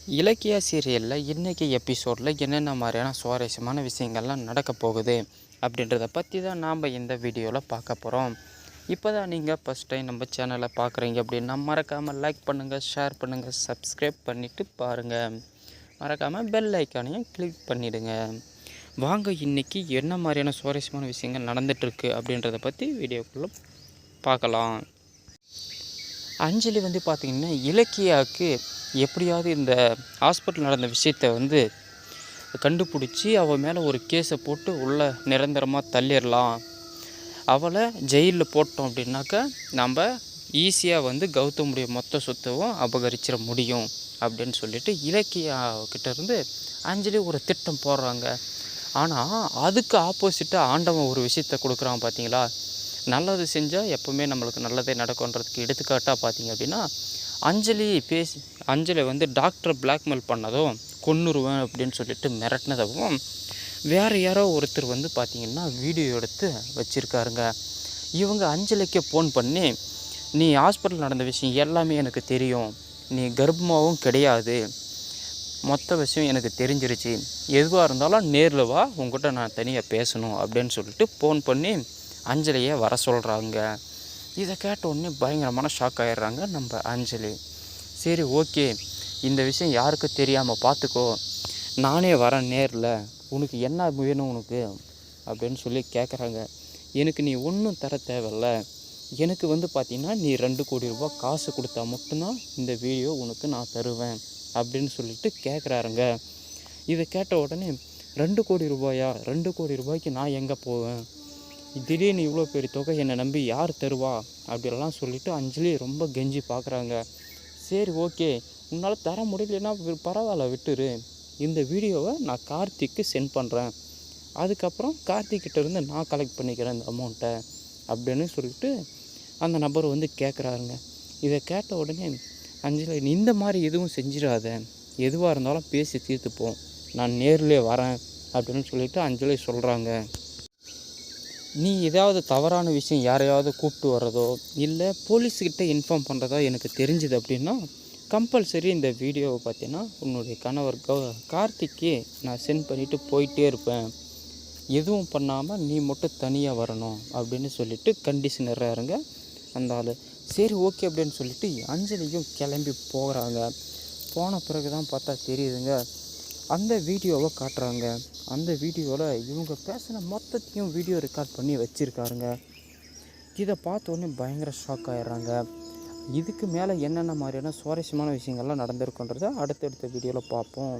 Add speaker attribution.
Speaker 1: இலக்கிய சீரியலில் இன்றைக்கி எபிசோடில் என்னென்ன மாதிரியான சுவாரஸ்யமான விஷயங்கள்லாம் நடக்க போகுது அப்படின்றத பற்றி தான் நாம் இந்த வீடியோவில் பார்க்க போகிறோம். இப்போ தான் நீங்கள் ஃபஸ்ட் டைம் நம்ம சேனலை பார்க்குறீங்க அப்படின்னா மறக்காமல் லைக் பண்ணுங்கள், ஷேர் பண்ணுங்கள், சப்ஸ்கிரைப் பண்ணிவிட்டு பாருங்கள். மறக்காமல் பெல் ஐக்கானையும் கிளிக் பண்ணிவிடுங்க. வாங்க இன்றைக்கி என்ன மாதிரியான சுவாரஸ்யமான விஷயங்கள் நடந்துகிட்ருக்கு அப்படின்றத பற்றி வீடியோக்குள்ளே பார்க்கலாம். அஞ்சலி பார்த்திங்கன்னா இலக்கியாவுக்கு எப்படியாவது இந்த ஹாஸ்பிட்டல் நடந்த விஷயத்தை கண்டுபிடிச்சி அவள் மேலே ஒரு கேஸை போட்டு உள்ளே நிரந்தரமாக தள்ளிடலாம். அவளை ஜெயிலில் போட்டோம் அப்படின்னாக்கா நம்ம ஈஸியாக கௌதமுடைய மொத்த சொத்தவும் அபகரிச்சிட முடியும் அப்படின்னு சொல்லிட்டு இலக்கியாக்கிட்டேருந்து அஞ்சலி ஒரு திட்டம் போடுறாங்க. ஆனால் அதுக்கு ஆப்போசிட்டாக ஆண்டவன் ஒரு விஷயத்தை கொடுக்குறான் பார்த்தீங்களா. நல்லது செஞ்சால் எப்போவுமே நம்மளுக்கு நல்லதே நடக்கும்ன்றதுக்கு எடுத்துக்காட்டாக பார்த்தீங்க அப்படின்னா அஞ்சலி டாக்டரை பிளாக்மெயில் பண்ணதும் கொன்னுருவேன் அப்படின்னு சொல்லிட்டு மிரட்டினதும் வேறு யாரோ ஒருத்தர் பார்த்திங்கன்னா வீடியோ எடுத்து வச்சுருக்காருங்க. இவங்க அஞ்சலிக்கு ஃபோன் பண்ணி, நீ ஹாஸ்பிட்டல் நடந்த விஷயம் எல்லாமே எனக்கு தெரியும், நீ கர்ப்பமாகவும் கிடையாது, மொத்த விஷயம் எனக்கு தெரிஞ்சிருச்சு, எதுவாக இருந்தாலும் நேரில் வா, உங்கள்கிட்ட நான் தனியாக பேசணும் அப்படின்னு சொல்லிட்டு ஃபோன் பண்ணி அஞ்சலியை வர சொல்கிறாங்க. இதை கேட்ட உடனே பயங்கரமான ஷாக் ஆகிடுறாங்க நம்ம அஞ்சலி. சரி ஓகே, இந்த விஷயம் யாருக்கும் தெரியாமல் பார்த்துக்கோ, நானே வரேன் நேரில், உனக்கு என்ன வேணும் உனக்கு அப்படின்னு சொல்லி கேட்குறாங்க. எனக்கு நீ ஒன்றும் தர தேவையில்ல, எனக்கு பார்த்திங்கன்னா நீ 2 கோடி ரூபாய் காசு கொடுத்தா மட்டும்தான் இந்த வீடியோ உனக்கு நான் தருவேன் அப்படின்னு சொல்லிட்டு கேட்குறாருங்க. இதை கேட்ட உடனே 2 கோடி ரூபாயா, 2 கோடி ரூபாய்க்கு நான் எங்கே போவேன், திடீர்னு இவ்வளோ பெரிய தொகை என்னை நம்பி யார் தருவா அப்படிலாம் சொல்லிவிட்டு அஞ்சலி ரொம்ப கெஞ்சி பார்க்குறாங்க. சரி ஓகே, உன்னால் தர முடியலன்னா பரவாயில்ல விட்டுரு, இந்த வீடியோவை நான் கார்த்திக்கு சென்ட் பண்ணுறேன், அதுக்கப்புறம் கார்த்திக்கிட்டேருந்து நான் கலெக்ட் பண்ணிக்கிறேன் இந்த அமௌண்ட்டை அப்படின்னு சொல்லிட்டு அந்த நபர் கேட்குறாருங்க. இதை கேட்ட உடனே அஞ்சலி, நீ இந்த மாதிரி எதுவும் செஞ்சிடாத, எதுவாக இருந்தாலும் பேசி தீர்த்துப்போம், நான் நேர்லேயே வரேன் அப்படின்னு சொல்லிட்டு அஞ்சலி சொல்கிறாங்க. நீ ஏதாவது தவறான விஷயம் யாரையாவது கூப்பிட்டு வர்றதோ இல்லை போலீஸ்கிட்ட இன்ஃபார்ம் பண்ணுறதோ எனக்கு தெரிஞ்சுது அப்படின்னா கம்பல்சரி இந்த வீடியோவை பார்த்தீங்கன்னா உன்னுடைய கணவர் கார்த்திக்கே நான் சென்ட் பண்ணிவிட்டு போயிட்டே இருப்பேன், எதுவும் பண்ணாமல் நீ மட்டும் தனியாக வரணும் அப்படின்னு சொல்லிட்டு கண்டிஷன் இருறாருங்க அந்த ஆள். சரி ஓகே அப்படின்னு சொல்லிட்டு அஞ்சலியும் கிளம்பி போகிறாங்க. போன பிறகு தான் பார்த்தா தெரியுதுங்க, அந்த வீடியோவை காட்டுறாங்க. அந்த வீடியோவில் இவங்க பேசின மொத்தத்தையும் வீடியோ ரெக்கார்ட் பண்ணி வச்சுருக்காருங்க. இதை பார்த்தோன்னே பயங்கர ஷாக் ஆகிடுறாங்க. இதுக்கு மேலே என்னென்ன மாதிரியான சுவாரஸ்யமான விஷயங்கள்லாம் நடந்திருக்குன்றதை அடுத்தடுத்த வீடியோவில் பார்ப்போம்.